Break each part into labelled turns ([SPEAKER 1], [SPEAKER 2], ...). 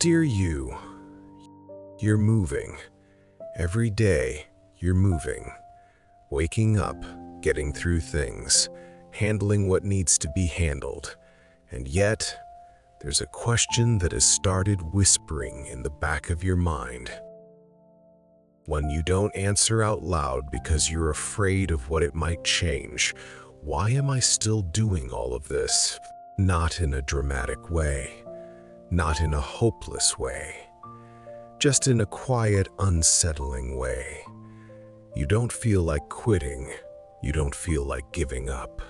[SPEAKER 1] Dear you, you're moving. Every day, you're moving. Waking up, getting through things, handling what needs to be handled. And yet, there's a question that has started whispering in the back of your mind. One you don't answer out loud because you're afraid of what it might change. Why am I still doing all of this? Not in a dramatic way. Not in a hopeless way. Just in a quiet, unsettling way. You don't feel like quitting. You don't feel like giving up.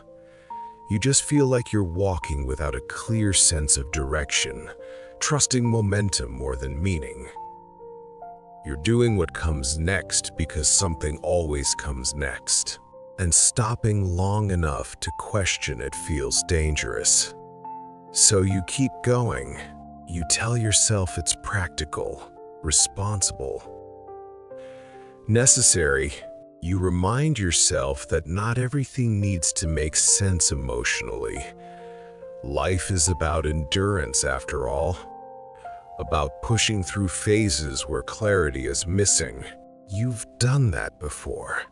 [SPEAKER 1] You just feel like you're walking without a clear sense of direction, trusting momentum more than meaning. You're doing what comes next because something always comes next, and stopping long enough to question it feels dangerous. So you keep going. You tell yourself it's practical, responsible, necessary. You remind yourself that not everything needs to make sense emotionally. Life is about endurance after all, about pushing through phases where clarity is missing. You've done that before.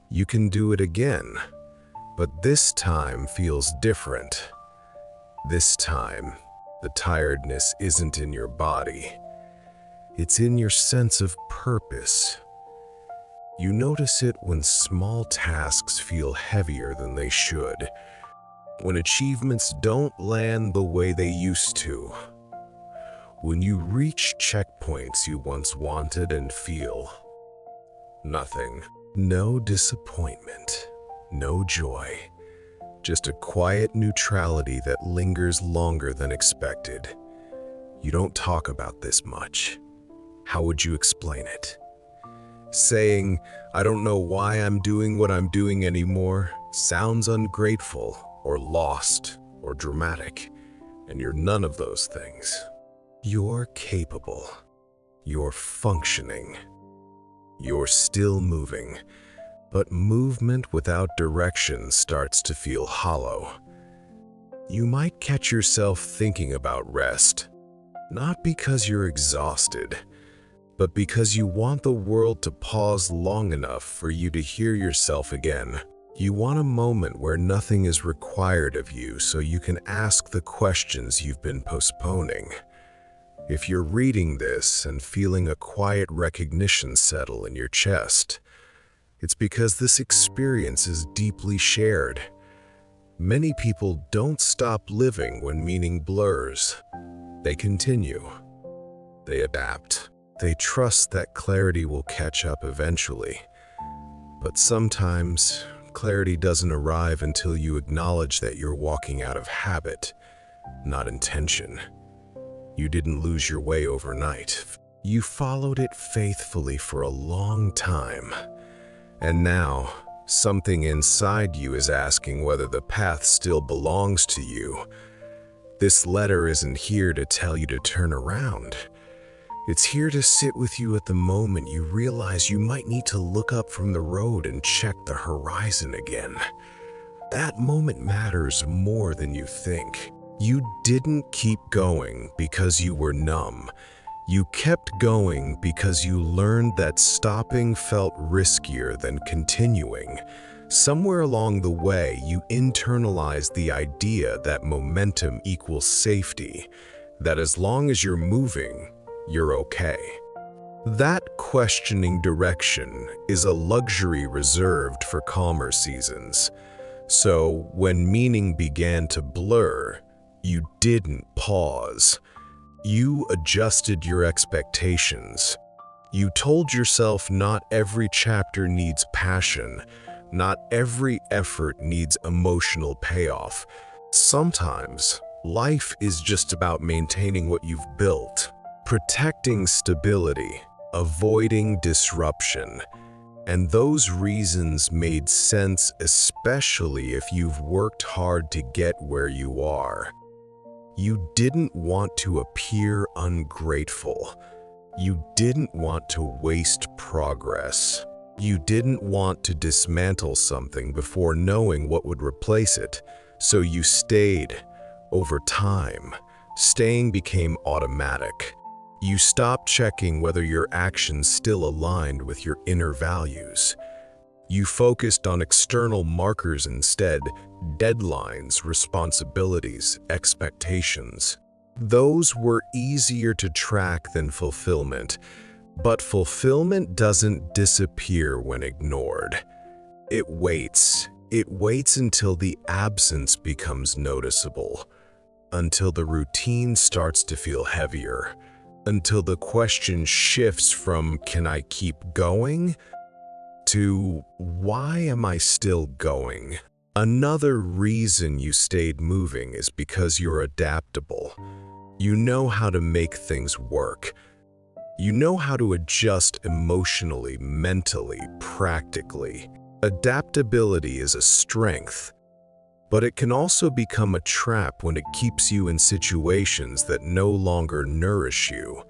[SPEAKER 1] You can do it again, but this time feels different. This time, the tiredness isn't in your body. It's in your sense of purpose. You notice it when small tasks feel heavier than they should, when achievements don't land the way they used to, when you reach checkpoints you once wanted and feel nothing. No disappointment, no joy. Just a quiet neutrality that lingers longer than expected. You don't talk about this much. How would you explain it? Saying, "I don't know why I'm doing what I'm doing anymore," sounds ungrateful or lost or dramatic, and you're none of those things. You're capable. You're functioning. You're still moving. But movement without direction starts to feel hollow. You might catch yourself thinking about rest, not because you're exhausted, but because you want the world to pause long enough for you to hear yourself again. You want a moment where nothing is required of you so you can ask the questions you've been postponing. If you're reading this and feeling a quiet recognition settle in your chest, it's because this experience is deeply shared. Many people don't stop living when meaning blurs. They continue. They adapt. They trust that clarity will catch up eventually. But sometimes, clarity doesn't arrive until you acknowledge that you're walking out of habit, not intention. You didn't lose your way overnight. You followed it faithfully for a long time. And now, something inside you is asking whether the path still belongs to you. This letter isn't here to tell you to turn around. It's here to sit with you at the moment you realize you might need to look up from the road and check the horizon again. That moment matters more than you think. You didn't keep going because you were numb. You kept going because you learned that stopping felt riskier than continuing. Somewhere along the way, you internalized the idea that momentum equals safety, that as long as you're moving, you're okay. That questioning direction is a luxury reserved for calmer seasons. So when meaning began to blur, you didn't pause. You adjusted your expectations. You told yourself not every chapter needs passion, not every effort needs emotional payoff. Sometimes, life is just about maintaining what you've built, protecting stability, avoiding disruption. And those reasons made sense, especially if you've worked hard to get where you are. You didn't want to appear ungrateful. You didn't want to waste progress. You didn't want to dismantle something before knowing what would replace it. So you stayed. Over time, staying became automatic. You stopped checking whether your actions still aligned with your inner values. You focused on external markers instead, deadlines, responsibilities, expectations. Those were easier to track than fulfillment, but fulfillment doesn't disappear when ignored. It waits. It waits until the absence becomes noticeable, until the routine starts to feel heavier, until the question shifts from "can I keep going?" to "why am I still going?" Another reason you stayed moving is because you're adaptable. You know how to make things work. You know how to adjust emotionally, mentally, practically. Adaptability is a strength, but it can also become a trap when it keeps you in situations that no longer nourish you.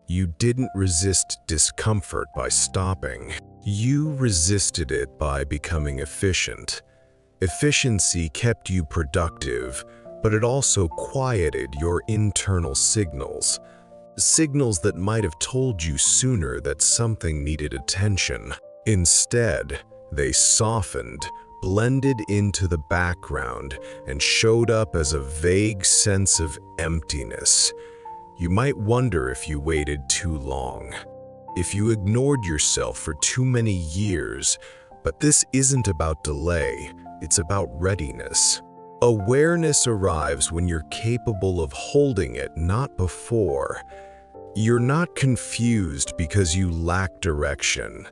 [SPEAKER 1] You didn't resist discomfort by stopping. You resisted it by becoming efficient. Efficiency kept you productive, but it also quieted your internal signals. Signals that might have told you sooner that something needed attention. Instead, they softened, blended into the background, and showed up as a vague sense of emptiness. You might wonder if you waited too long, if you ignored yourself for too many years, but this isn't about delay, it's about readiness. Awareness arrives when you're capable of holding it, not before. You're not confused because you lack direction.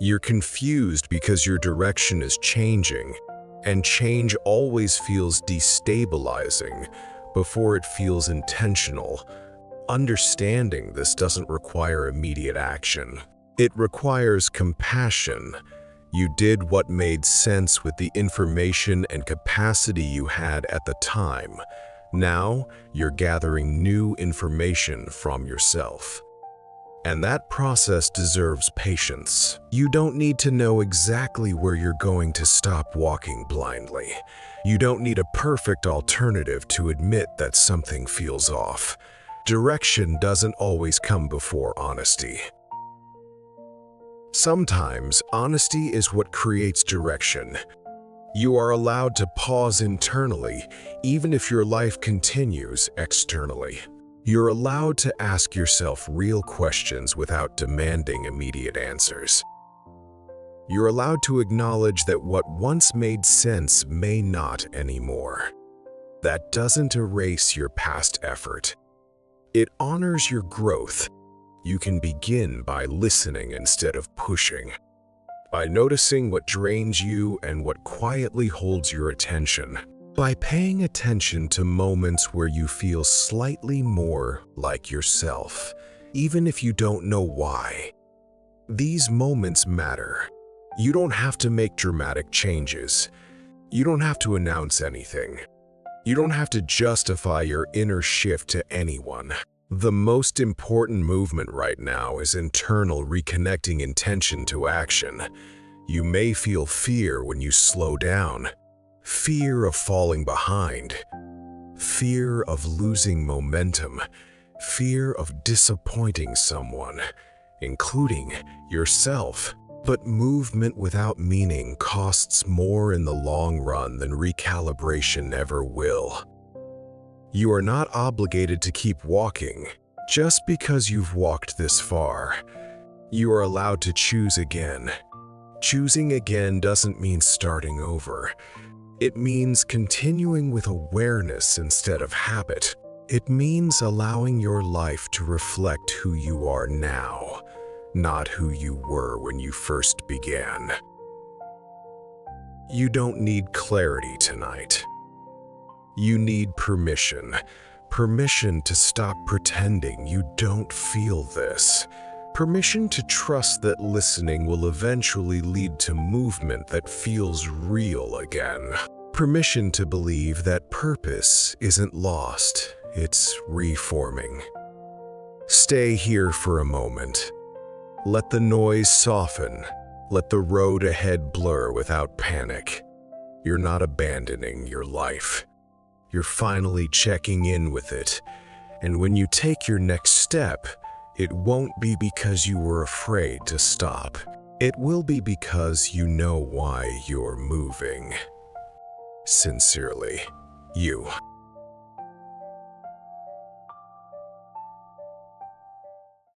[SPEAKER 1] You're confused because your direction is changing, and change always feels destabilizing before it feels intentional. Understanding this doesn't require immediate action. It requires compassion. You did what made sense with the information and capacity you had at the time. Now, you're gathering new information from yourself. And that process deserves patience. You don't need to know exactly where you're going to stop walking blindly. You don't need a perfect alternative to admit that something feels off. Direction doesn't always come before honesty. Sometimes, honesty is what creates direction. You are allowed to pause internally, even if your life continues externally. You're allowed to ask yourself real questions without demanding immediate answers. You're allowed to acknowledge that what once made sense may not anymore. That doesn't erase your past effort. It honors your growth. You can begin by listening instead of pushing, by noticing what drains you and what quietly holds your attention, by paying attention to moments where you feel slightly more like yourself, even if you don't know why. These moments matter. You don't have to make dramatic changes. You don't have to announce anything. You don't have to justify your inner shift to anyone. The most important movement right now is internal, reconnecting intention to action. You may feel fear when you slow down. Fear of falling behind. Fear of losing momentum. Fear of disappointing someone, including yourself. But movement without meaning costs more in the long run than recalibration ever will. You are not obligated to keep walking just because you've walked this far. You are allowed to choose again. Choosing again doesn't mean starting over. It means continuing with awareness instead of habit. It means allowing your life to reflect who you are now, not who you were when you first began. You don't need clarity tonight. You need permission. Permission to stop pretending you don't feel this. Permission to trust that listening will eventually lead to movement that feels real again. Permission to believe that purpose isn't lost, it's reforming. Stay here for a moment. Let the noise soften. Let the road ahead blur without panic. You're not abandoning your life. You're finally checking in with it. And when you take your next step, it won't be because you were afraid to stop. It will be because you know why you're moving. Sincerely, you.